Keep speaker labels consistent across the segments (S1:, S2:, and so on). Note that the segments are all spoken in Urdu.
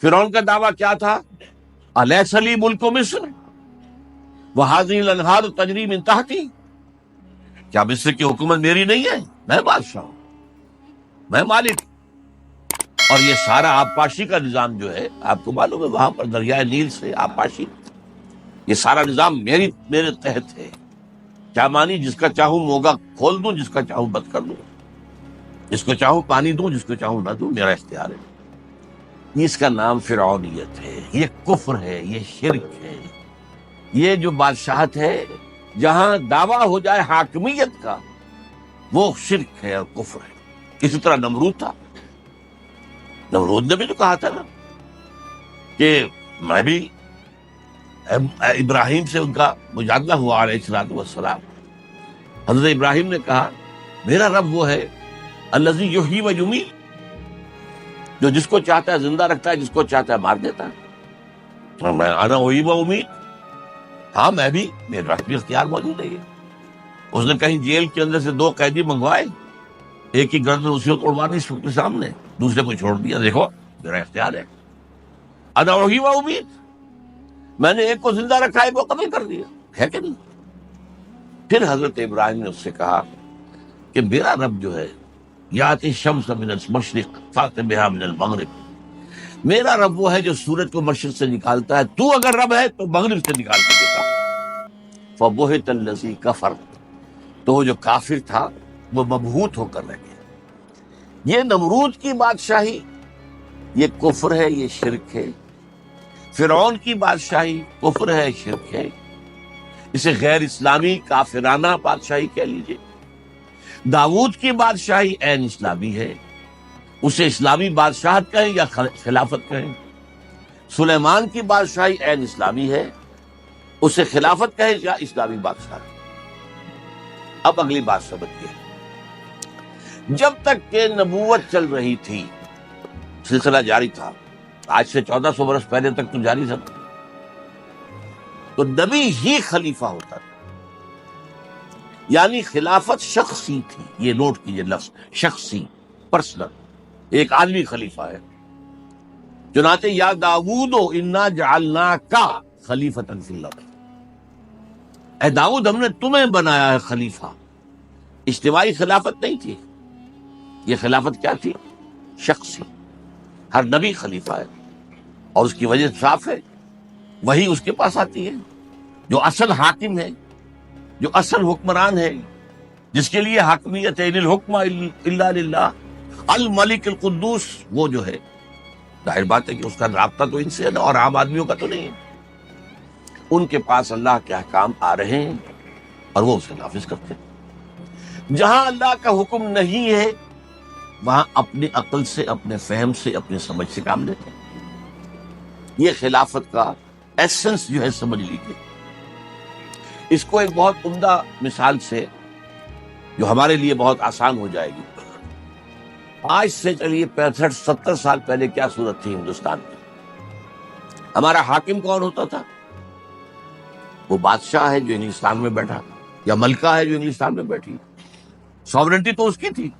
S1: فرعون کا دعویٰ کیا تھا؟ الیس لی ملک مصر وہذہ الانہار تجری من تحتی، کیا مصر کی حکومت میری نہیں ہے؟ میں بادشاہ ہوں، میں مالک ہوں۔ اور یہ سارا آبپاشی کا نظام جو ہے، آپ کو معلوم ہے وہاں پر دریائے نیل سے آبپاشی، یہ سارا نظام میرے تحت ہے۔ کیا مانی؟ جس کا چاہوں موگا کھول دوں، جس کا چاہوں بند کر دوں، جس کو چاہوں پانی دوں، جس کو چاہوں نہ دوں، میرا اختیار ہے۔ اس کا نام فرعونیت ہے، یہ کفر ہے، یہ شرک ہے۔ یہ جو بادشاہت ہے جہاں دعویٰ ہو جائے حاکمیت کا، وہ شرک ہے اور کفر ہے۔ اسی طرح نمرود تھا، نمرود نے بھی تو کہا تھا نا کہ میں بھی ابراہیم سے ان کا مجادلہ ہوا علیہ الصلوۃ والسلام۔ حضرت ابراہیم نے کہا میرا رب وہ ہے الذی یحیی و یمیت، جو جس کو چاہتا ہے زندہ رکھتا ہے، جس کو چاہتا ہے مار دیتا ہے۔ میں انا احیی و امیت، ہاں میں بھی، میرے پاس بھی اختیار موجود ہے۔ اس نے کہیں جیل کے اندر سے 2 قیدی منگوائے، ایک کی گردن اسی کو توڑوانی سب کے سامنے، دوسرے کو چھوڑ دیا، دیکھو میرا اختیار ہے، انا احیی و امیت، میں نے ایک کو زندہ رکھا، ایک کو قتل کر دیا، ہے کہ نہیں؟ پھر حضرت ابراہیم نے اس سے کہا کہ میرا رب جو ہے یاتی الشمس من المشرق فات بها من المغرب، میرا رب وہ ہے جو سورج کو مشرق سے نکالتا ہے، تو اگر رب ہے تو مغرب سے نکال کے دیکھا۔ فبہت الذی کفر، تو وہ جو کافر تھا وہ مبہوت ہو کر رہ گیا۔ یہ نمرود کی بادشاہی، یہ کفر ہے، یہ شرک ہے۔ فرعون کی بادشاہی کفر ہے، شرک ہے، اسے غیر اسلامی کافرانہ بادشاہی کہہ لیجیے۔ داؤد کی بادشاہی عین اسلامی ہے، اسے اسلامی بادشاہت کہیں یا خلافت کہیں۔ سلیمان کی بادشاہی عین اسلامی ہے، اسے خلافت کہیں یا اسلامی بادشاہت۔ اب اگلی بات سمجھیے، جب تک کہ نبوت چل رہی تھی، سلسلہ جاری تھا، آج سے 1400 برس پہلے تک تو جاری تھا، تو نبی ہی خلیفہ ہوتا تھا، یعنی خلافت شخصی تھی۔ یہ نوٹ کیجئے لفظ شخصی، پرسنل، ایک عالمی خلیفہ ہے۔ چنانچہ یا داؤد انا جعلناک خلیفۃ فی الارض، اے داؤد ہم نے تمہیں بنایا ہے خلیفہ۔ اجتماعی خلافت نہیں تھی، یہ خلافت کیا تھی؟ شخصی۔ ہر نبی خلیفہ ہے، اور اس کی وجہ صاف ہے، وہی اس کے پاس آتی ہے، جو اصل حاکم ہے، جو اصل حکمران ہے، جس کے لیے حاکمیت ہے، ان الحکم الا للہ الملک القدوس، وہ جو ہے، ظاہر بات ہے کہ اس کا رابطہ تو ان سے ہے نا، اور عام آدمیوں کا تو نہیں ہے۔ ان کے پاس اللہ کے احکام آ رہے ہیں اور وہ اسے نافذ کرتے ہیں۔ جہاں اللہ کا حکم نہیں ہے وہاں اپنی عقل سے، اپنے فہم سے، اپنی سمجھ سے کام لیتے ہیں۔ یہ خلافت کا ایسنس جو ہے سمجھ لیجیے۔ اس کو ایک بہت عمدہ مثال سے، جو ہمارے لیے بہت آسان ہو جائے گی، آج سے چلیے 65-70 سال پہلے کیا صورت تھی ہندوستان میں؟ ہمارا حاکم کون ہوتا تھا؟ وہ بادشاہ ہے جو انگلستان میں بیٹھا، یا ملکہ ہے جو انگلستان میں بیٹھی، سوورنٹی تو اس کی تھی۔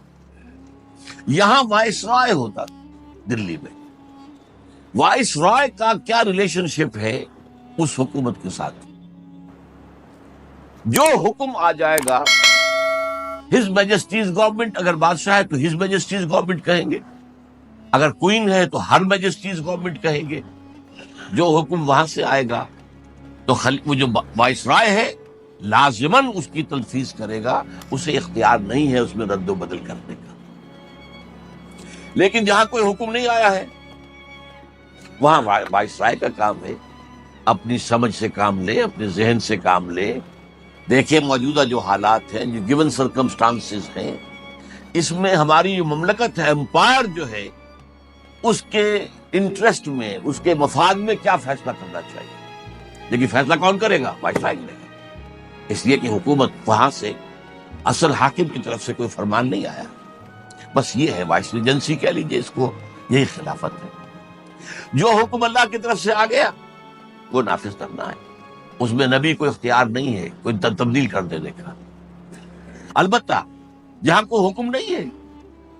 S1: یہاں وائس رائے ہوتا تھا دلی میں۔ وائس رائے کا کیا ریلیشن شپ ہے اس حکومت کے ساتھ؟ جو حکم آ جائے گا، ہز میجسٹیز گورنمنٹ، اگر بادشاہ ہے تو ہز میجسٹیز گورنمنٹ کہیں گے، اگر کوئین ہے تو ہر میجسٹیز گورنمنٹ کہیں گے۔ جو حکم وہاں سے آئے گا تو وہ جو وائس رائے ہے لازماً اس کی تنفیذ کرے گا، اسے اختیار نہیں ہے اس میں رد و بدل کرنے کا۔ لیکن جہاں کوئی حکم نہیں آیا ہے وہاں وائس رائے کا کام ہے اپنی سمجھ سے کام لے، اپنے ذہن سے کام لے، دیکھیں موجودہ جو حالات ہیں، جو گیون سرکمسٹانسز ہیں، اس میں ہماری جو مملکت ہے، امپائر جو ہے، اس کے انٹرسٹ میں، اس کے مفاد میں کیا فیصلہ کرنا چاہیے۔ لیکن فیصلہ کون کرے گا؟ وائس رائے کرے گا، اس لیے کہ حکومت وہاں سے اصل حاکم کی طرف سے کوئی فرمان نہیں آیا۔ بس یہ ہے وائس ریجنسی کہہ لیجیے اس کو، یہی خلافت ہے۔ جو حکم اللہ کی طرف سے آ گیا وہ نافذ کرنا ہے، اس میں نبی کو اختیار نہیں ہے کوئی تبدیل کر دینے کا۔ البتہ جہاں کوئی حکم نہیں ہے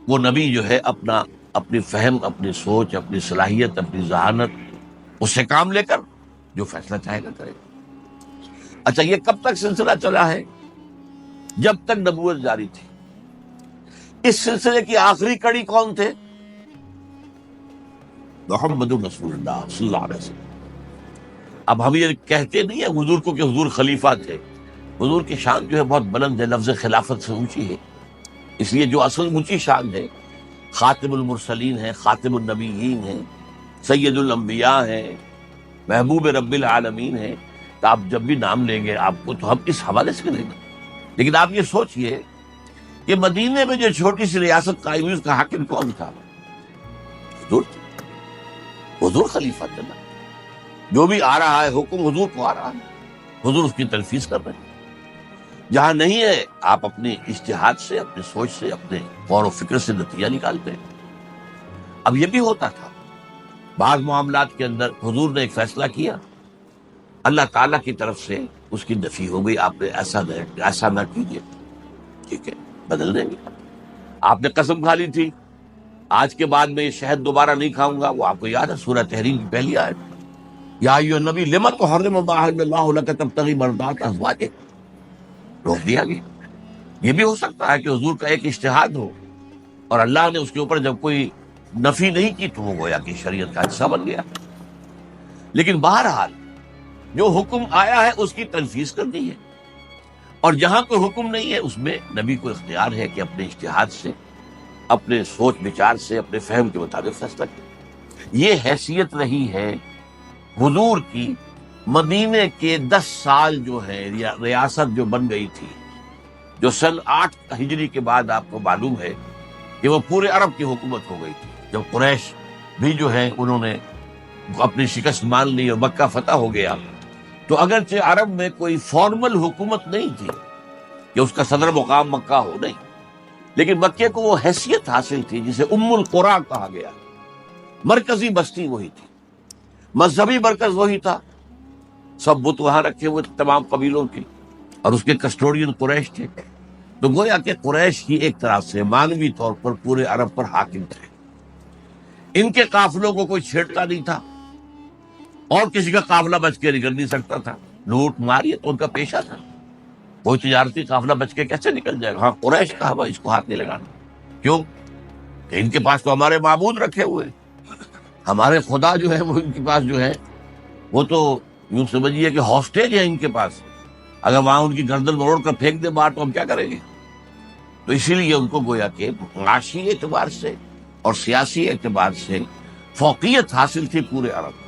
S1: وہ نبی جو ہے اپنا اپنی فہم، اپنی سوچ، اپنی صلاحیت، اپنی ذہانت، اس سے کام لے کر جو فیصلہ چاہے گا کرے گا۔ اچھا، یہ کب تک سلسلہ چلا ہے؟ جب تک نبوت جاری تھی۔ اس سلسلے کی آخری کڑی کون تھے؟ محمد رسول اللہ صلی اللہ علیہ وسلم۔ اب ہم یہ کہتے نہیں ہیں حضور کو کہ حضور خلیفہ تھے، حضور کی شان جو ہے بہت بلند ہے، لفظ خلافت سے اونچی ہے، اس لیے جو اصل اونچی شان ہے خاتم المرسلین ہے، خاتم النبیین ہے، سید الانبیاء ہے، محبوب رب العالمین ہے، تو آپ جب بھی نام لیں گے آپ کو تو ہم اس حوالے سے لیں گے۔ لیکن آپ یہ سوچئے کہ مدینے میں جو چھوٹی سی ریاست قائم ہوئی اس کا حاکم کون تھا؟ حضور تھے۔ حضور خلیفہ تھے نا، جو بھی آ رہا ہے حکم حضور کو آ رہا ہے، حضور اس کی تنفیذ کر رہے ہیں۔ جہاں نہیں ہے آپ اپنے اجتہاد سے، اپنے سوچ سے، اپنے غور و فکر سے نتیجہ نکالتے ہیں۔ اب یہ بھی ہوتا تھا بعض معاملات کے اندر حضور نے ایک فیصلہ کیا، اللہ تعالیٰ کی طرف سے اس کی نفی ہو گئی، آپ نے ایسا نہ کیجیے، ٹھیک ہے بدل دیں گے۔ آپ نے قسم کھا لی تھی آج کے بعد میں یہ شہد دوبارہ نہیں کھاؤں گا، وہ آپ کو یاد ہے سورہ تحریم کی پہلی آیت، یا ایھا النبی لم تحرم ما احل اللہ لک تبتغی مرضات ازواجک، روک دیا گیا۔ یہ بھی ہو سکتا ہے کہ حضور کا ایک اجتہاد ہو اور اللہ نے اس کے اوپر جب کوئی نفی نہیں کی تو وہ گویا کہ شریعت کا حصہ بن گیا۔ لیکن بہرحال جو حکم آیا ہے اس کی تنفیذ کرنی ہے، اور جہاں کوئی حکم نہیں ہے اس میں نبی کو اختیار ہے کہ اپنے اجتہاد سے، اپنے سوچ بچار سے، اپنے فہم کے مطابق فیصلہ کرے۔ یہ حیثیت رہی ہے حضور کی مدینے کے 10 سال جو ہے ریاست جو بن گئی تھی، جو سن 8 ہجری کے بعد آپ کو معلوم ہے کہ وہ پورے عرب کی حکومت ہو گئی تھی، جب قریش بھی جو ہے انہوں نے اپنی شکست مان لی اور مکہ فتح ہو گیا، تو اگرچہ عرب میں کوئی فارمل حکومت نہیں تھی کہ اس کا صدر مقام مکہ ہو، نہیں، لیکن مکے کو وہ حیثیت حاصل تھی جسے ام القریٰ کہا گیا، مرکزی بستی وہی تھی، مذہبی مرکز وہی تھا، سب بت وہاں رکھے ہوئے تمام قبیلوں کے، اور اس کے کسٹوڈین قریش تھے، تو گویا کہ قریش ہی ایک طرح سے مانوی طور پر پورے عرب پر حاکم تھے۔ ان کے قافلوں کو کوئی چھیڑتا نہیں تھا، اور کسی کا قافلہ بچ کے نکل نہیں سکتا تھا، لوٹ مار یہ تو ان کا پیشہ تھا، کوئی تجارتی قافلہ بچ کے کیسے نکل جائے گا؟ ہاں قریش کہا بھائی اس کو ہاتھ نہیں لگانا، کیوں کہ ان کے پاس تو ہمارے معبود رکھے ہوئے، ہمارے خدا جو ہے وہ ان کے پاس جو ہے وہ تو یوں سمجھیے کہ ہاسٹیج ہے ان کے پاس، اگر وہاں ان کی گردن مروڑ کر پھینک دے باہر تو ہم کیا کریں گے؟ تو اسی لیے ان کو گویا کہ معاشی اعتبار سے اور سیاسی اعتبار سے فوقیت حاصل تھی پورے عرب میں۔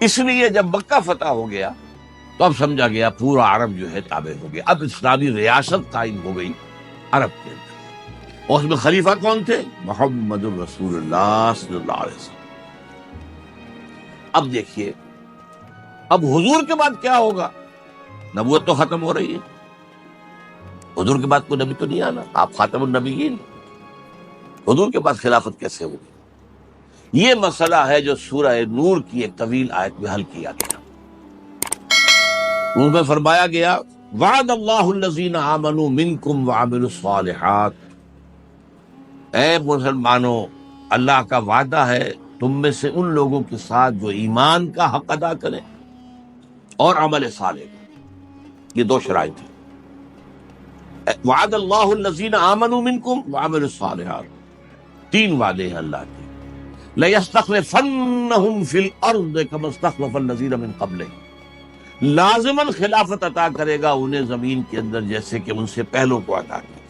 S1: اس لیے جب مکہ فتح ہو گیا تو اب سمجھا گیا پورا عرب جو ہے تابع ہو گیا، اب اسلامی ریاست قائم ہو گئی عرب کے اندر، اور اس میں خلیفہ کون تھے؟ محمد الرسول اللہ صلی اللہ علیہ وسلم۔ اب دیکھیے اب حضور کے بعد کیا ہوگا؟ نبوت تو ختم ہو رہی ہے، حضور کے بعد کوئی نبی تو نہیں آنا، آپ خاتم النبیین، حضور کے بعد خلافت کیسے ہوگی؟ یہ مسئلہ ہے جو سورہ نور کی ایک طویل آیت میں حل کیا گیا۔ ان میں فرمایا گیا وعد اللہ الذین آمنوا منکم وعملوا الصالحات، اے مسلمانوں اللہ کا وعدہ ہے تم میں سے ان لوگوں کے ساتھ جو ایمان کا حق ادا کریں اور عمل صالح کا، یہ 2 شرائط ہیں۔ وعد اللہ الذین آمنوا منکم وعملوا الصالحات، 3 وعدے ہیں اللہ کے، لَيَسْتَخْلِفَنَّهُمْ فِي الْأَرْضِ كَمَا اسْتَخْلَفَ الَّذِينَ مِنْ قَبْلِهِمْ، لازماً خلافت عطا کرے گا انہیں زمین کے اندر جیسے کہ ان سے پہلوں کو عطا کیا۔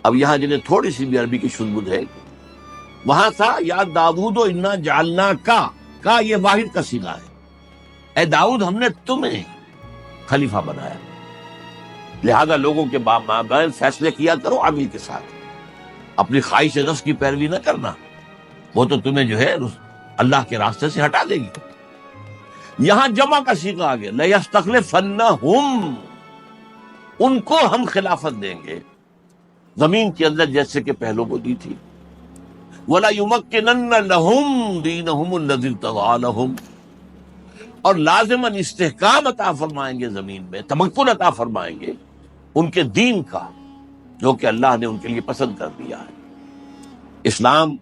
S1: اب یہاں جنہیں تھوڑی سی بھی عربی کی شذ ہے، وہاں تھا یا داؤد انا جعلنا کا یہ واحد کا صیغہ ہے، اے داؤد ہم نے تمہیں خلیفہ بنایا، لہذا لوگوں کے مابین فیصلے کیا کرو عمل کے ساتھ، اپنی خواہش نفس کی پیروی نہ کرنا، وہ تو تمہیں جو ہے اللہ کے راستے سے ہٹا دے گی۔ یہاں جمع کا صیغہ آ گیا، لَيَسْتَخْلِفَنَّهُمْ، ان کو ہم خلافت دیں گے زمین کے اندر جیسے کہ پہلوں کو دی تھی، وَلَيُمَكِّنَنَّ لَهُمْ دِينَهُمُ الَّذِي ارْتَضَىٰ لَهُمْ، اور لازماً استحکام عطا فرمائیں گے زمین میں، تمکن عطا فرمائیں گے ان کے دین کا جو کہ اللہ نے ان کے لیے پسند کر دیا ہے۔ اسلام،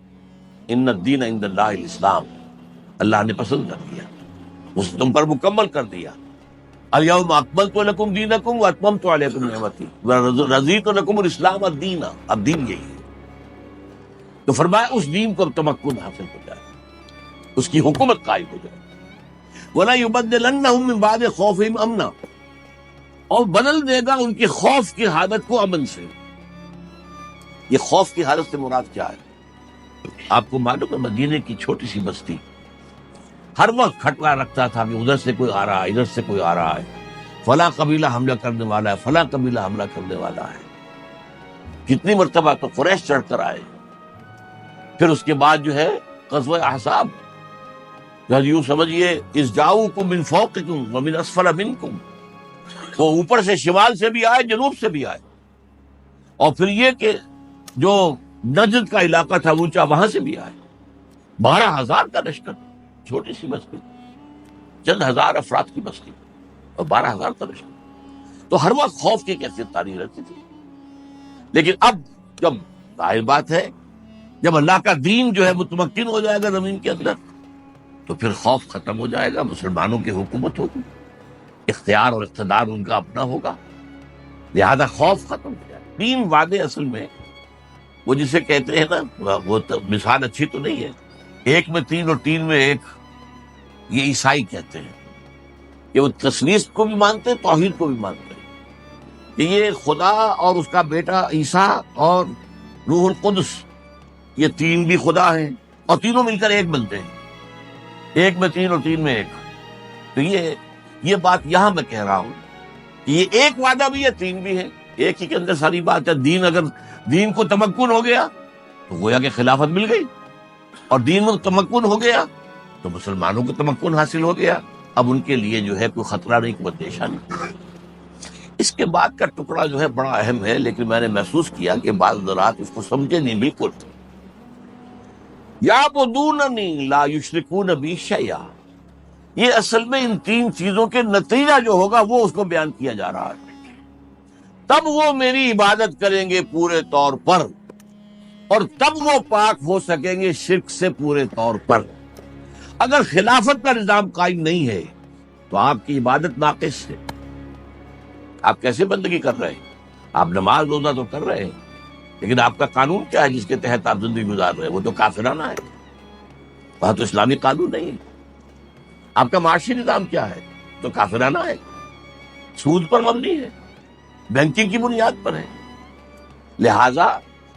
S1: ان الدین عند اللہ الاسلام، اللہ نے پسند کر دیا، اس نے تم پر مکمل کر دیا. الیوم اکملت لکم دینکم واتممت علیکم نعمتی ورضیت لکم الاسلام الدین. اب دین یہی ہے. تو فرمایا اس دین کو تمکن حاصل ہو جائے، اس کی حکومت قائم ہو جائے. وَلَا يُبَدِّلَنَّهُم مِّن بَعْدِ خَوْفِهِمْ أَمْنًا، اور بدل دے گا ان کے خوف کی حالت کو امن سے. یہ خوف کی حالت سے مراد کیا ہے؟ آپ کو معلوم ہے مدینے کی چھوٹی سی بستی ہر وقت کھٹکا رکھتا تھا کہ ادھر سے کوئی آ رہا ہے، ادھر سے کوئی آ رہا ہے، فلاں قبیلہ حملہ کرنے والا ہے، فلاں قبیلہ حملہ کرنے والا ہے. کتنی مرتبہ تو قریش چڑھ کر آئے. پھر اس کے بعد جو ہے غزوہ احزاب، یوں سمجھیے اذ جاؤکم من فوقکم ومن اسفل منکم، وہ اوپر سے شمال سے بھی آئے، جنوب سے بھی آئے. اور پھر یہ کہ جو نجد کا علاقہ تھا اونچا، وہاں سے بھی آئے. 12,000 کا لشکر، چھوٹی سی بستی، چند ہزار افراد کی بستی، اور 12,000 کا لشکر. تو ہر وقت خوف کی کیفیت تاری رہتی تھی. لیکن اب جب ظاہر بات ہے جب اللہ کا دین جو ہے متمکن ہو جائے گا زمین کے اندر، تو پھر خوف ختم ہو جائے گا. مسلمانوں کی حکومت ہوگی، اختیار اور اقتدار ان کا اپنا ہوگا، لہذا خوف ختم ہو جائے. 3 وعدے اصل میں وہ جسے کہتے ہیں نا، وہ مثال اچھی تو نہیں ہے، 1 میں 3 اور 3 میں 1، یہ عیسائی کہتے ہیں کہ وہ تثلیث کو بھی مانتے ہیں، توحید کو بھی مانتے ہیں، کہ یہ خدا اور اس کا بیٹا عیسیٰ اور روح القدس، یہ 3 بھی خدا ہیں، اور تینوں مل کر ایک بنتے ہیں. 1 میں 3 اور 3 میں 1. تو یہ بات یہاں میں کہہ رہا ہوں کہ یہ ایک وعدہ بھی ہے، 3 بھی ہے، ایک ہی کے اندر ساری بات ہے. اگر دین کو تمکن ہو گیا تو گویا کہ خلافت مل گئی، اور دین میں تمکن ہو گیا تو مسلمانوں کو تمکن حاصل ہو گیا. اب ان کے لیے جو ہے کوئی خطرہ نہیں، کوئی اندیشہ نہیں. اس کے بعد کا ٹکڑا جو ہے بڑا اہم ہے، لیکن میں نے محسوس کیا کہ بعض حضرات اس کو سمجھے نہیں بالکل. یعبدوننی لا یشرکون بی شیئا، یہ اصل میں ان 3 چیزوں کے نتیجہ جو ہوگا وہ اس کو بیان کیا جا رہا ہے. تب وہ میری عبادت کریں گے پورے طور پر، اور تب وہ پاک ہو سکیں گے شرک سے پورے طور پر. اگر خلافت کا نظام قائم نہیں ہے تو آپ کی عبادت ناقص ہے. آپ کیسے بندگی کر رہے ہیں؟ آپ نماز روزہ تو کر رہے ہیں، لیکن آپ کا قانون کیا ہے جس کے تحت آپ زندگی گزار رہے ہیں؟ وہ تو کافرانہ ہے، وہاں تو اسلامی قانون نہیں ہے. آپ کا معاشی نظام کیا ہے؟ تو کافرانہ ہے، سود پر مبنی ہے، بینکنگ کی بنیاد پر ہے. لہذا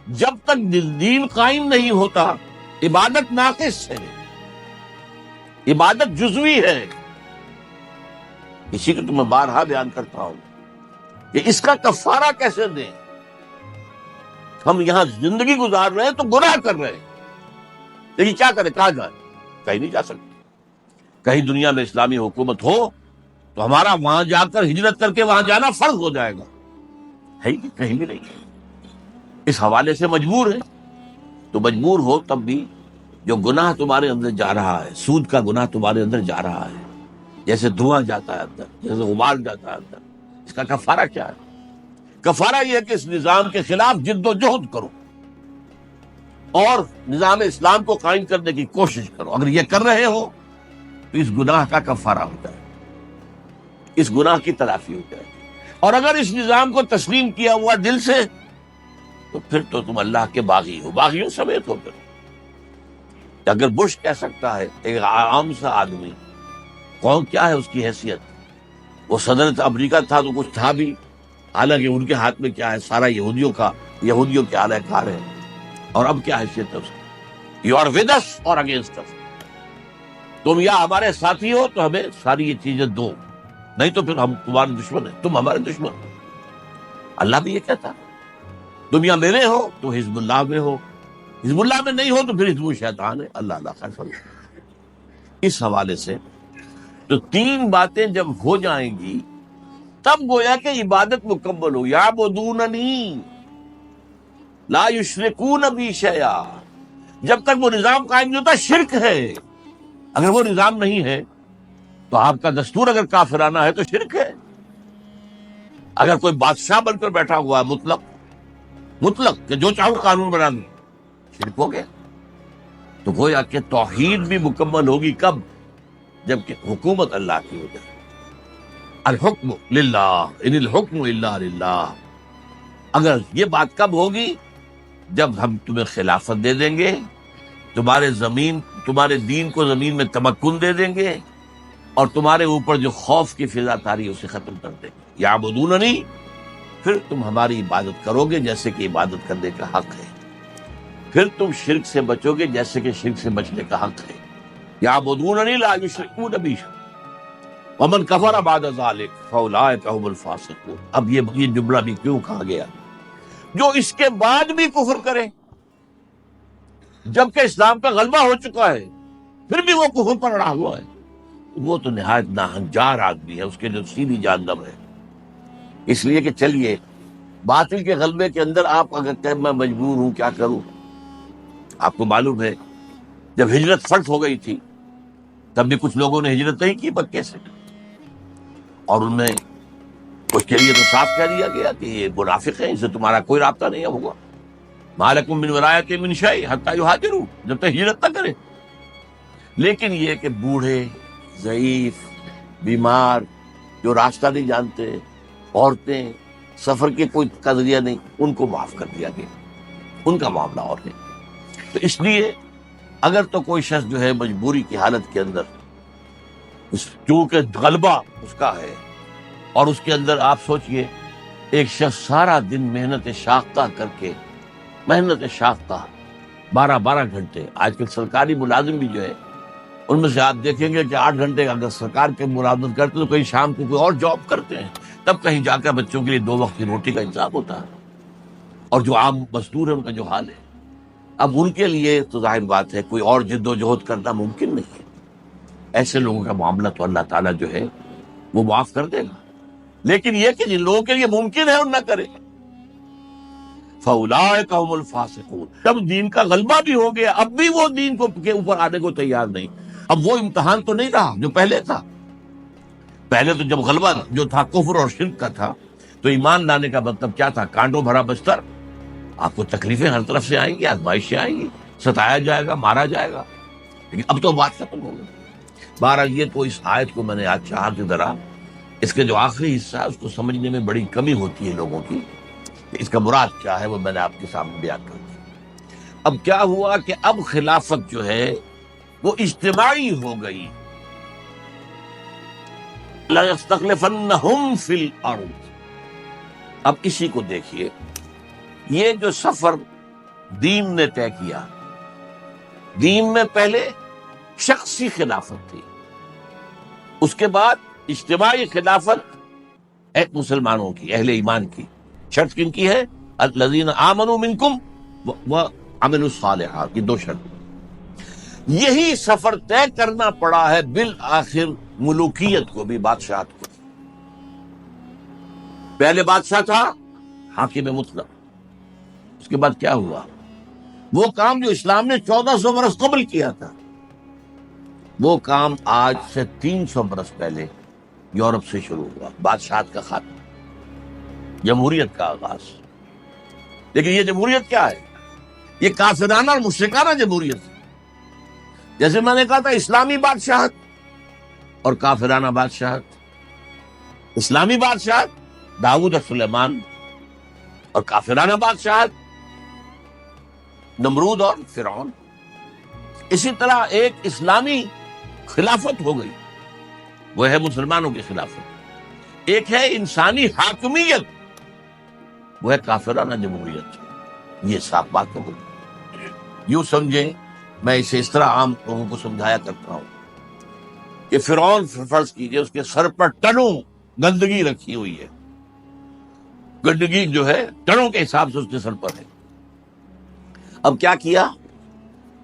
S1: جب تک دین قائم نہیں ہوتا عبادت ناقص ہے، عبادت جزوی ہے. اسی کو تو میں بارہا بیان کرتا ہوں کہ اس کا کفارہ کیسے دیں. ہم یہاں زندگی گزار رہے ہیں تو گناہ کر رہے ہیں، لیکن کیا کریں؟ کہاں جائیں؟ کہیں نہیں جا سکتے. کہیں دنیا میں اسلامی حکومت ہو تو ہمارا وہاں جا کر ہجرت کر کے وہاں جانا فرض ہو جائے گا، ہے ہی کہیں بھی نہیں. اس حوالے سے مجبور ہے. تو مجبور ہو تب بھی جو گناہ تمہارے اندر جا رہا ہے، سود کا گناہ تمہارے اندر جا رہا ہے، جیسے دھواں جاتا ہے اندر، جیسے غبار جاتا ہے اندر، اس کا کفارہ کیا ہے؟ کفارہ یہ ہے کہ اس نظام کے خلاف جد و جہد کرو اور نظام اسلام کو قائم کرنے کی کوشش کرو. اگر یہ کر رہے ہو تو اس گناہ کا کفارہ ہو جائے، اس گناہ کی تلافی ہو جائے. اور اگر اس نظام کو تسلیم کیا ہوا دل سے تو پھر تو تم اللہ کے باغی ہو، باغیوں سمیت ہو. پھر اگر بش کہہ سکتا ہے، ایک عام سا آدمی، کون کیا ہے اس کی حیثیت؟ وہ صدر امریکہ تھا تو کچھ تھا بھی، حالانکہ ان کے ہاتھ میں کیا ہے؟ سارا یہودیوں کے اعلی کار ہے. اور اب کیا حیثیت ہے اس کی؟ یو آر ود اس اور اگینسٹ اس. تم یا ہمارے ساتھی ہو تو ہمیں ساری یہ چیزیں دو، نہیں تو پھر ہم تمہارے دشمن ہیں، تم ہمارے دشمن. اللہ بھی یہ کہتا، تم یا میرے ہو تو حزب اللہ میں ہو، حزب اللہ میں نہیں ہو تو پھر حزب الشیطان ہے. اللہ خیر فرمائے. اس حوالے سے تو 3 باتیں جب ہو جائیں گی تب گویا کہ عبادت مکمل ہو. یعبدوننی لا یشرکون بی شیئا. جب تک وہ نظام قائم نہیں ہوتا شرک ہے. اگر وہ نظام نہیں ہے تو آپ کا دستور اگر کافرانہ ہے تو شرک ہے. اگر کوئی بادشاہ بن کر بیٹھا ہوا ہے مطلق کہ جو چاہوں قانون بنا دوں، شرک ہو گیا. تو گویا کہ توحید بھی مکمل ہوگی کب؟ جبکہ حکومت اللہ کی ہو جائے. الحکم للہ ان الحکم الا للہ. اگر یہ بات کب ہوگی؟ جب ہم تمہیں خلافت دے دیں گے، تمہارے دین کو زمین میں تمکن دے دیں گے، اور تمہارے اوپر جو خوف کی فضا تاری ہے اسے ختم کر دیں گے. یعبدوننی، پھر تم ہماری عبادت کرو گے جیسے کہ عبادت کرنے کا حق ہے. پھر تم شرک سے بچو گے جیسے کہ شرک سے بچنے کا حق ہے. یعبدوننی لا یشرکون بی شیئا ومن کفر بعد ذلک فاولئک هم الفاسقون. اب یہ جملہ بھی کیوں کہا گیا؟ جو اس کے بعد بھی کفر کرے جبکہ اسلام کا غلبہ ہو چکا ہے، پھر بھی وہ کفر پر اڑا ہوا ہے، وہ تو نہایت ناہنجار آدمی ہے، اس کے جو سیدھی جہنم ہے. اس لیے کہ چلیے باطل کے غلبے کے اندر آپ اگر کہ میں مجبور ہوں کیا کروں. آپ کو معلوم ہے جب ہجرت فرض ہو گئی تھی تب بھی کچھ لوگوں نے ہجرت نہیں کی مکے سے، اور ان میں کچھ کے لیے تو صاف کہہ دیا گیا کہ یہ منافق ہیں، اس سے تمہارا کوئی رابطہ نہیں ہوگا. ما لکم من ولایۃ من شیء حتی یہاجروا، جب تک ہجرت نہ کریں. لیکن یہ کہ بوڑھے، ضعیف، بیمار، جو راستہ نہیں جانتے، عورتیں، سفر کے کوئی کا ذریعہ نہیں، ان کو معاف کر دیا گیا. ان کا معاملہ اور ہے. تو اس لیے اگر تو کوئی شخص جو ہے مجبوری کی حالت کے اندر، چونکہ غلبہ اس کا ہے، اور اس کے اندر آپ سوچئے ایک شخص سارا دن محنت شاقہ کر کے، محنت شاقہ 12 گھنٹے، آج کل سرکاری ملازم بھی جو ہے ان میں سے آپ دیکھیں گے کہ 8 گھنٹے اگر سرکار کے ملازمت کرتے تو کہیں شام کو کوئی اور جاب کرتے ہیں، تب کہیں جا کر بچوں کے لیے 2 وقت کی روٹی کا انتظام ہوتا ہے. اور جو عام مزدور ہے ان کا جو حال ہے، اب ان کے لیے تو ظاہر بات ہے کوئی اور جد و جہد کرنا ممکن نہیں ہے. ایسے لوگوں کا معاملہ تو اللہ تعالیٰ جو ہے وہ معاف کر دے گا. لیکن یہ کہ جن لوگوں کے لیے ممکن ہے ان نہ کرے، فَأُولَٰئِكَ هُمُ الْفَاسِقُونَ. جب دین کا غلبہ بھی ہو گیا اب بھی وہ دین کو کے اوپر آنے کو تیار نہیں. اب وہ امتحان تو نہیں رہا جو پہلے تھا. پہلے تو جب غلبہ جو تھا کفر اور شرک کا تھا تو ایمان لانے کا مطلب کیا تھا؟ کانٹوں بھرا بستر، آپ کو تکلیفیں ہر طرف سے آئیں گی، آزمائشیں آئیں گی، ستایا جائے گا، مارا جائے گا. لیکن اب تو بات ختم ہو گئی. بہرحال یہ تو اس آیت کو میں نے آج چاہا کہ ذرا اس کے جو آخری حصہ ہے اس کو سمجھنے میں بڑی کمی ہوتی ہے لوگوں کی، کہ اس کا مراد کیا ہے وہ میں نے آپ کے سامنے بیان کر دیا. اب کیا ہوا کہ اب خلافت جو ہے وہ اجتماعی ہو گئی. لَيَسْتَخْلِفَنَّهُمْ فِي الْأَرْضِ. اب اسی کو دیکھیے، یہ جو سفر دین نے طے کیا، دین میں پہلے شخصی خلافت تھی، اس کے بعد اجتماعی خلافت مسلمانوں کی، اہل ایمان کی. شرط کن کی ہے؟ الذین آمنوا منکم وعملوا الصالحات. یہ 2 شرط. یہی سفر طے کرنا پڑا ہے بالآخر ملوکیت کو بھی، بادشاہت کو. پہلے بادشاہ تھا حاکم مطلق، اس کے بعد کیا ہوا؟ وہ کام جو اسلام نے 1400 برس قبل کیا تھا، وہ کام آج سے 300 برس پہلے یورپ سے شروع ہوا. بادشاہت کا خاتمہ، جمہوریت کا آغاز. لیکن یہ جمہوریت کیا ہے؟ یہ کافرانہ اور مشرکانہ جمہوریت ہے. جیسے میں نے کہا تھا اسلامی بادشاہت اور کافرانہ بادشاہت. اسلامی بادشاہت داؤد اور سلیمان، اور کافرانہ بادشاہت نمرود اور فرعون. اسی طرح ایک اسلامی خلافت ہو گئی، وہ ہے مسلمانوں کی خلافت. ایک ہے انسانی حاکمیت، وہ ہے کافرانہ جمہوریت. یہ صاف بات ہو گئی. یوں سمجھیں، میں اسے اس طرح عام لوگوں کو سمجھایا کرتا ہوں کہ فرعون فرض کیجئے اس کے سر پر ٹنوں گندگی رکھی ہوئی ہے، گندگی جو ہے ٹنوں کے حساب سے اس کے سر پر ہے. اب کیا کیا؟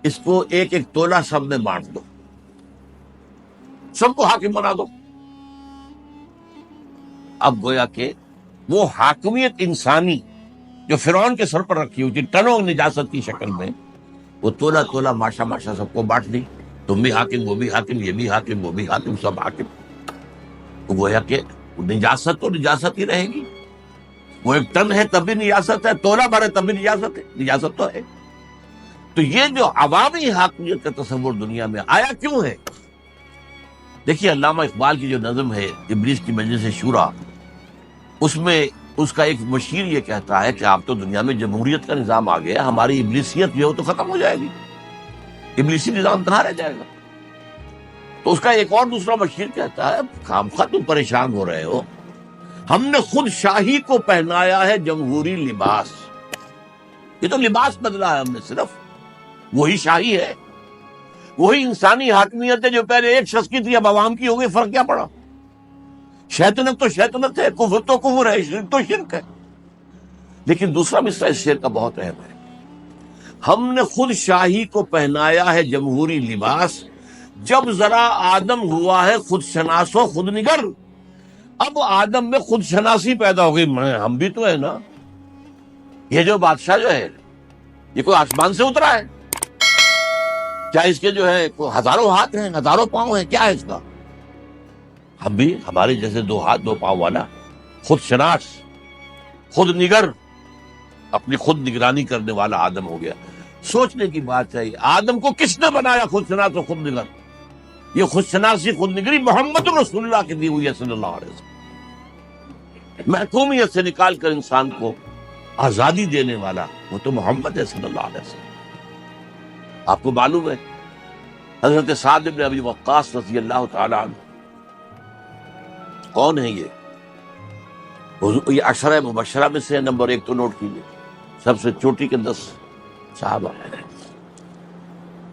S1: اس کو ایک ایک تولہ سب میں بانٹ دو، سب کو حاکم بنا دو. اب گویا کہ وہ حاکمیت انسانی جو فرعون کے سر پر رکھی ہوئی تھی ٹنوں نجاست کی شکل میں، وہ تولہ تولہ ماشا ماشا سب کو بانٹ دی. تم بھی حاکم، وہ بھی حاکم، یہ بھی حاکم، وہ بھی حاکم، سب حاکم. تو گویا کہ نجاست تو نجاست ہی رہے گی. وہ ایک ٹن ہے تب بھی نجاست ہے، تولہ بھر ہے تب بھی نجاست ہے، نجاست تو ہے. تو یہ جو عوامی حاکمیت کا تصور دنیا میں آیا کیوں ہے؟ دیکھیے علامہ اقبال کی جو نظم ہے ابلیس کی مجلس شورا، اس میں اس کا ایک مشیر یہ کہتا ہے کہ آپ تو دنیا میں جمہوریت کا نظام آ گیا، ہماری ابلیسیت جو ہے وہ تو ختم ہو جائے گی، ابلیسی نظام کہاں رہ جائے گا؟ تو اس کا ایک اور دوسرا مشیر کہتا ہے خامخواہ تم پریشان ہو رہے ہو، ہم نے خود شاہی کو پہنایا ہے جمہوری لباس۔ یہ تو لباس بدلا ہے ہم نے، صرف وہی شاہی ہے، وہی انسانی حاکمیت ہے جو پہلے ایک شخص کی تھی اب عوام کی ہو گئی، فرق کیا پڑا؟ شیطنت تو شیطنت ہے، کفر تو کفر ہے، شرک تو شرک ہے۔ لیکن دوسرا مصرع اس شعر کا بہت اہم ہے، ہم نے خود شاہی کو پہنایا ہے جمہوری لباس، جب ذرا آدم ہوا ہے خود شناس و خود نگر۔ اب آدم میں خود شناسی پیدا ہو گئی، ہم بھی تو ہے نا، یہ جو بادشاہ جو ہے یہ کوئی آسمان سے اترا ہے؟ کیا اس کے جو ہے ہزاروں ہاتھ ہیں، ہزاروں پاؤں ہیں؟ کیا ہے اس کا؟ ہم بھی ہمارے جیسے دو ہاتھ دو پاؤں والا خود شناس خود نگر، اپنی خود نگرانی کرنے والا آدم ہو گیا۔ سوچنے کی بات ہے، آدم کو کس نے بنایا خود شناس اور خود نگر؟ یہ خود شناسی خود نگری محمد رسول اللہ کی دی ہوئی ہے صلی اللہ علیہ وسلم۔ محکومیت سے نکال کر انسان کو آزادی دینے والا وہ تو محمد ہے صلی اللہ علیہ وسلم۔ آپ کو معلوم ہے حضرت سعد بن ابی وقاص رضی اللہ تعالی عنہ کون ہے؟ یہ عشرہ مبشرہ میں سے نمبر 1 تو نوٹ کیجیے، سب سے چوٹی کے 10 صحابہ،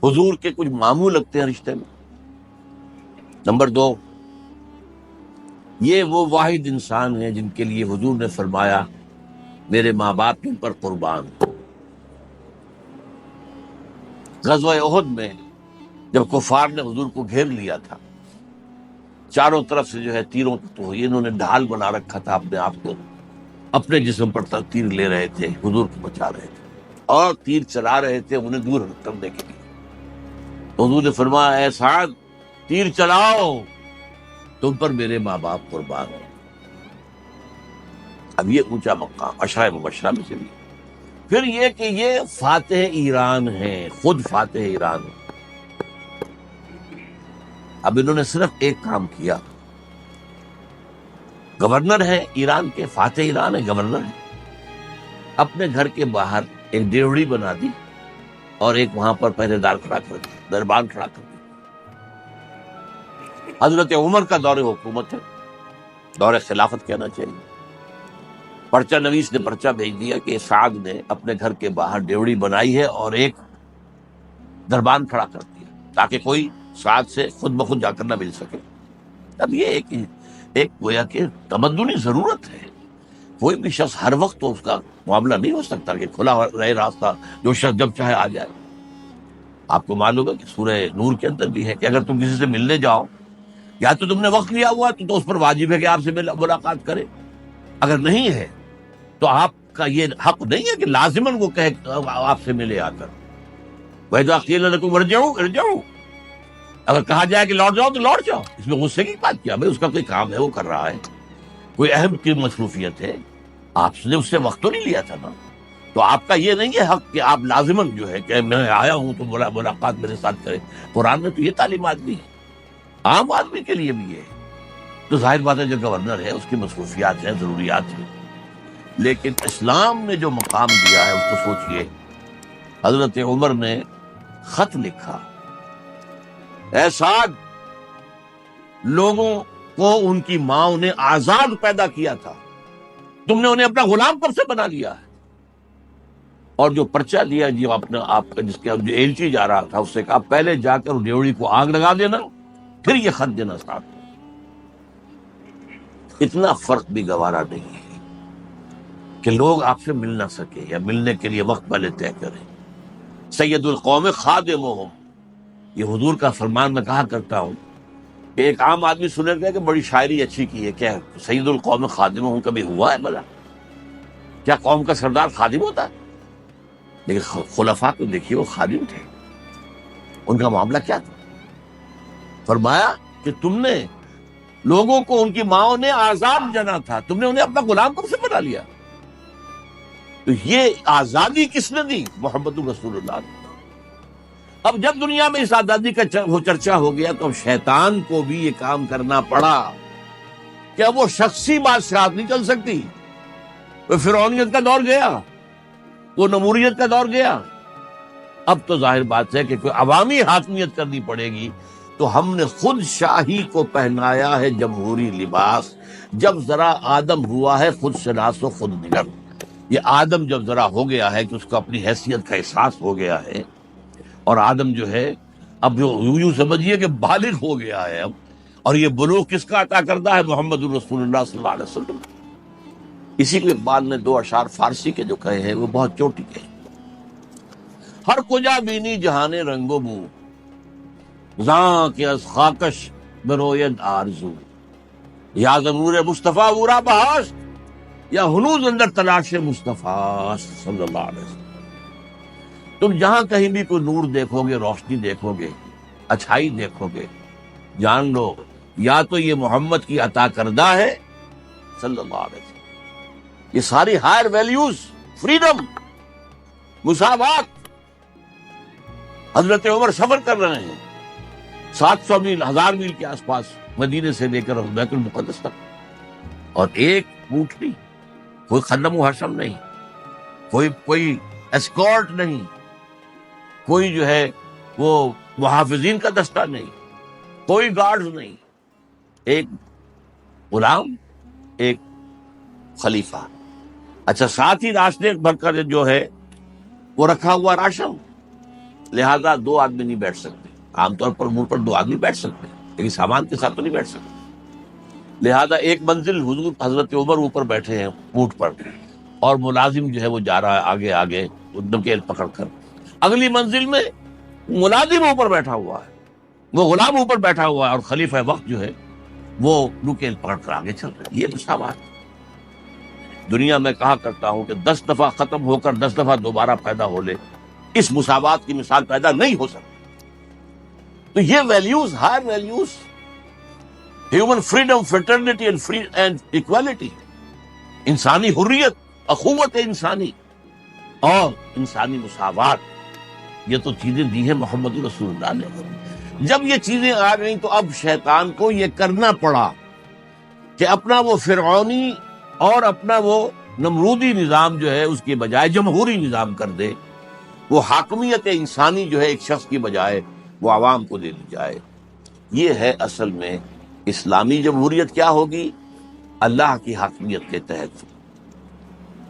S1: حضور کے کچھ ماموں لگتے ہیں رشتے میں۔ نمبر 2، یہ وہ واحد انسان ہیں جن کے لیے حضور نے فرمایا میرے ماں باپ تم پر قربان۔ غزوہ احد میں جب کفار نے حضور کو گھیر لیا تھا، چاروں طرف سے جو ہے تیروں، تو انہوں نے ڈھال بنا رکھا تھا اپنے آپ کو، اپنے جسم پر تیر لے رہے تھے، حضور کو بچا رہے تھے اور تیر چلا رہے تھے انہیں دور کرنے کے لیے۔ تو حضور نے فرمایا اے سعد تیر چلاؤ، تم پر میرے ماں باپ قربان ہیں۔ اب یہ اونچا مقام عشرہ مبشرہ میں سے بھی۔ پھر یہ کہ یہ فاتح ایران ہیں، خود فاتح ایران ہیں۔ اب انہوں نے صرف ایک کام کیا، گورنر ہے ایران کے، فاتح ایران ہے، گورنر ہے، اپنے گھر کے باہر ایک ڈیوڑی بنا دی اور ایک وہاں پر پہرے دار کھڑا کر دیا، دربان کھڑا کر دیا۔ حضرت عمر کا دور حکومت ہے، دور خلافت کہنا چاہیے۔ پرچہ نویس نے پرچہ بھیج دیا کہ سعد نے اپنے گھر کے باہر ڈیوڑی بنائی ہے اور ایک دربان کھڑا کر دیا تاکہ کوئی سعد سے خود بخود جا کر نہ مل سکے۔ اب یہ ایک گویا کہ تمدنی ضرورت ہے، کوئی بھی شخص ہر وقت تو اس کا معاملہ نہیں ہو سکتا کہ کھلا رہے راستہ، جو شخص جب چاہے آ جائے۔ آپ کو معلوم ہے کہ سورہ نور کے اندر بھی ہے کہ اگر تم کسی سے ملنے جاؤ، یا تو تم نے وقت لیا ہوا تو اس پر واجب ہے کہ آپ سے ملاقات کرے، اگر نہیں ہے تو آپ کا یہ حق نہیں ہے کہ لازماً وہ کہے آپ سے ملے آ کر۔ وَإِذَا قِيلَ لَكُمْ ارْجِعُوا، اگر کہا جائے کہ لوٹ جاؤ تو لوٹ جاؤ، اس میں غصے کی بات کیا؟ بھائی اس کا کوئی کام ہے، وہ کر رہا ہے، کوئی اہم کی مصروفیت ہے، آپ نے اس سے وقت تو نہیں لیا تھا نا، تو آپ کا یہ نہیں ہے حق کہ آپ لازماً جو ہے کہ میں آیا ہوں تو ملاقات میرے ساتھ کرے۔ قرآن میں تو یہ تعلیمات بھی ہے، عام آدمی کے لیے بھی یہ ہے۔ تو ظاہر بات ہے جو گورنر ہے اس کی مصروفیات ہیں، ضروریات ہیں، لیکن اسلام نے جو مقام دیا ہے اس کو سوچئے۔ حضرت عمر نے خط لکھا، اے سعد، لوگوں کو ان کی ماں نے آزاد پیدا کیا تھا، تم نے انہیں اپنا غلام کب سے بنا لیا ہے؟ اور جو پرچہ دیا جو اپنا آپ کا جس کے جو ایلچی جا رہا تھا اس سے کہا پہلے جا کر ڈیوڑی کو آگ لگا دینا پھر یہ خط دینا ساتھ۔ اتنا فرق بھی گوارا نہیں ہے کہ لوگ آپ سے مل نہ سکے یا ملنے کے لیے وقت پہلے طے کریں۔ سید القوم خادمہم، یہ حضور کا فرمان میں کہا کرتا ہوں کہ ایک عام آدمی سنے گا کہ بڑی شاعری اچھی کی ہے، کیا سید القوم خادمہم کبھی ہوا ہے بھلا؟ کیا قوم کا سردار خادم ہوتا ہے؟ لیکن خلفاء کو دیکھیے وہ خادم تھے، ان کا معاملہ کیا تھا؟ فرمایا کہ تم نے لوگوں کو ان کی ماں نے آزاد جنا تھا، تم نے انہیں اپنا غلام کب سے بنا لیا؟ تو یہ آزادی کس نے دی؟ محمد رسول اللہ نے۔ اب جب دنیا میں اس آزادی کا چرچا ہو گیا تو اب شیطان کو بھی یہ کام کرنا پڑا کہ اب وہ شخصی بادشاہت نہیں چل سکتی، وہ فرعونیت کا دور گیا، وہ نموریت کا دور گیا، اب تو ظاہر بات ہے کہ کوئی عوامی حاکمیت کرنی پڑے گی۔ تو ہم نے خود شاہی کو پہنایا ہے جمہوری لباس۔ جب ذرا آدم ہوا ہے خود شناس و خود نگر، یہ آدم جب ذرا ہو گیا ہے کہ اس کو اپنی حیثیت کا احساس ہو گیا ہے، اور آدم جو ہے اب یوں سمجھیے کہ بالغ ہو گیا ہے اب، اور یہ بلوغ کس کا عطا کردہ ہے؟ محمد الرسول اللہ صلی اللہ علیہ وسلم۔ اسی کو اقبال نے دو اشعار فارسی کے جو کہے ہیں وہ بہت چوٹی کہے، ہر کجا بینی جہان رنگ و بو، زاں کے از خاکش بروید آرزو، یا ضرور مصطفیٰ ورا بہاشت، یا ہنوز اندر تلاش مصطفیٰ صلی اللہ علیہ وسلم۔ تم جہاں کہیں بھی کوئی نور دیکھو گے، روشنی دیکھو گے، اچھائی دیکھو گے، جان لو یا تو یہ محمد کی عطا کردہ ہے صلی اللہ علیہ وسلم۔ یہ ساری ہائر ویلیوز، فریڈم، مساوات، حضرت عمر سفر کر رہے ہیں 700 میل، 1000 میل کے آس پاس، مدینے سے لے کر بیت المقدس تک، اور ایک اونٹ نہیں، کوئی خدم و حشم نہیں، کوئی اسکورٹ نہیں، کوئی جو ہے وہ محافظین کا دستہ نہیں، کوئی گارڈز نہیں، ایک غلام، ایک خلیفہ۔ اچھا، ساتھ ہی راستے بھر کر جو ہے وہ رکھا ہوا راشن، لہذا دو آدمی نہیں بیٹھ سکتے۔ عام طور پر منہ پر دو آدمی بیٹھ سکتے ہیں لیکن سامان کے ساتھ تو نہیں بیٹھ سکتے، لہذا ایک منزل حضور حضرت عمر اوپر بیٹھے ہیں اونٹ پر، اور ملازم جو ہے وہ جا رہا ہے آگے آگے نکیل پکڑ کر۔ اگلی منزل میں ملازم اوپر بیٹھا ہوا ہے، وہ غلام اوپر بیٹھا ہوا ہے، اور خلیفہ وقت جو ہے وہ نکیل پکڑ کر آگے چل رہے ہیں۔ یہ مساوات دنیا میں کہا کرتا ہوں کہ 10 دفعہ ختم ہو کر 10 دفعہ دوبارہ پیدا ہو لے، اس مساوات کی مثال پیدا نہیں ہو سکتی۔ تو یہ values, higher values, human freedom, fraternity and equality, انسانی حریت، اخوت انسانی اور انسانی مساوات، یہ تو چیزیں دی ہیں محمد رسول اللہ نے۔ جب یہ چیزیں آ گئیں تو اب شیطان کو یہ کرنا پڑا کہ اپنا وہ فرعونی اور اپنا وہ نمرودی نظام جو ہے اس کے بجائے جمہوری نظام کر دے، وہ حاکمیت انسانی جو ہے ایک شخص کی بجائے وہ عوام کو دے دی جائے۔ یہ ہے اصل میں اسلامی جمہوریت کیا ہوگی؟ اللہ کی حاکمیت کے تحت،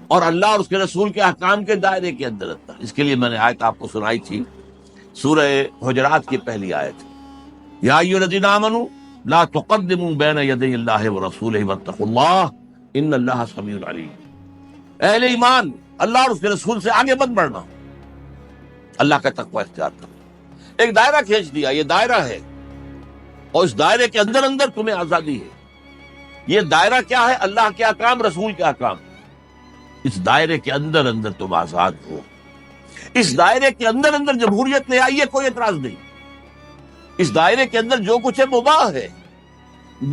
S1: اور اللہ اور اس کے رسول کے احکام کے دائرے کے اندر۔ اس کے لیے میں نے آیت آپ کو سنائی تھی، سورہ حجرات کی پہلی آیت، یا ایھا الذین آمنوا لا تقدموا بین یدی اللہ ورسولہ واتقوا اللہ ان اللہ سمیع علیم۔ اہل ایمان، اللہ اور اس کے رسول سے آگے مت بڑھنا، اللہ کا تقوی اختیار کرو۔ ایک دائرہ کھینچ دیا، یہ دائرہ ہے، اور اس دائرے کے اندر اندر تمہیں آزادی ہے۔ یہ دائرہ کیا ہے؟ اللہ کے احکام، رسول کے احکام۔ اس دائرے کے اندر اندر تم آزاد ہو، اس دائرے کے اندر اندر جمہوریت لے آئیے، کوئی اعتراض نہیں۔ اس دائرے کے اندر جو کچھ ہے مباح ہے۔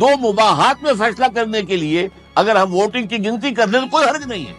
S1: دو مباحات میں فیصلہ کرنے کے لیے اگر ہم ووٹنگ کی گنتی کر لیں تو کوئی حرج نہیں ہے۔